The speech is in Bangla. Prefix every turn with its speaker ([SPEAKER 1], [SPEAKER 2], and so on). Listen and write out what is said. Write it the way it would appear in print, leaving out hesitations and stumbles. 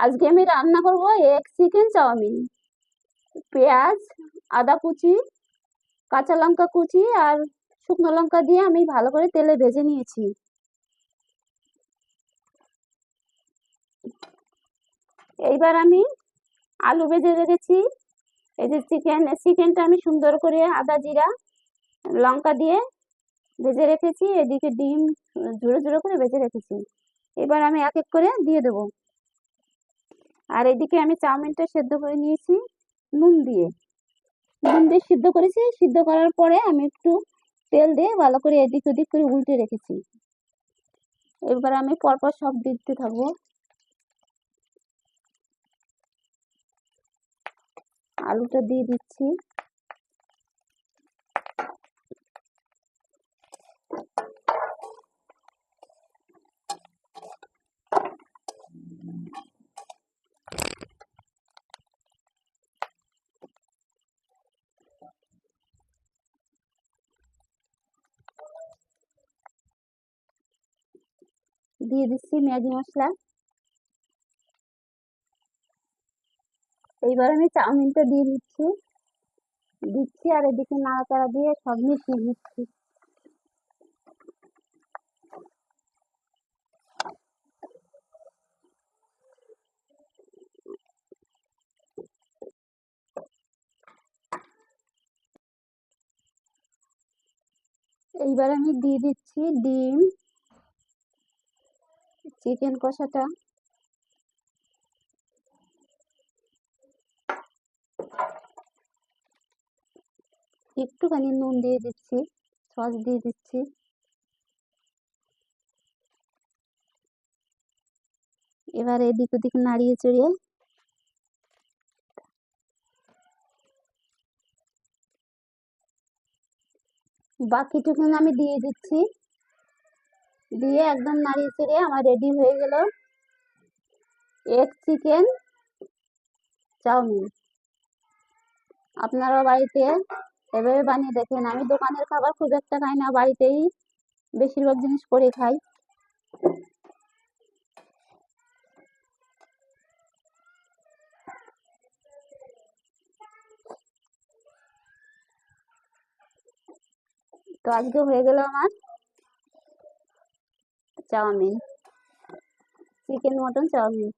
[SPEAKER 1] আজকে আমি রান্না করব এগ চিকেন চাউমিন। পেঁয়াজ, আদা কুচি, কাঁচা লঙ্কা কুচি আর শুকনো লঙ্কা দিয়ে আমি ভালো করে তেলে ভেজে নিয়েছি। এইবার আমি আলু ভেজে রেখেছি। এই যে চিকেনটা আমি সুন্দর করে আদা জিরা লঙ্কা দিয়ে ভেজে রেখেছি। এদিকে ডিম ঝুড়ো ঝুড়ো করে ভেজে রেখেছি। এবার আমি এক এক করে দিয়ে দেবো। আর এদিকে আমি চাউমিনটা সেদ্ধ করে নিয়েছি নুন দিয়ে। নুন দিয়ে সিদ্ধ করেছি। সিদ্ধ করার পরে আমি একটু তেল দিয়ে ভালো করে এদিক ওদিক করে উল্টে রেখেছি। এবার আমি পরপর সব দিতে থাকবো। আলুটা দিয়ে দিচ্ছি। দিয়ে দিচ্ছি ম্যাগি মশলা। এইবার আমি চাউমিনটা দিয়ে দিচ্ছি আর এদিকে নাড়াচাড়া দিয়ে সব মিশিয়ে দিচ্ছি। এইবার আমি দিয়ে দিচ্ছি ডিম, চিকেন কষাটা, একটুখানি নুন দিয়ে দিচ্ছি, সস দিয়ে দিচ্ছি। এবার এদিক ওদিক নাড়িয়ে চড়িয়ে বাকিটুকু আমি দিয়ে দিচ্ছি। দিয়ে একদম নাড়িয়ে চড়িয়ে আমার রেডি হয়ে গেল এগ চিকেন চাউমিন। আপনারা বাড়িতে এভাবে বানিয়ে দেখেন। আমি দোকানের খাবার খুব একটা খাই না, বাড়িতেই বেশিরভাগ জিনিস করে খাই। তো আজকে হয়ে গেল আমার চাউমিন, চিকেন মটন চাউমিন।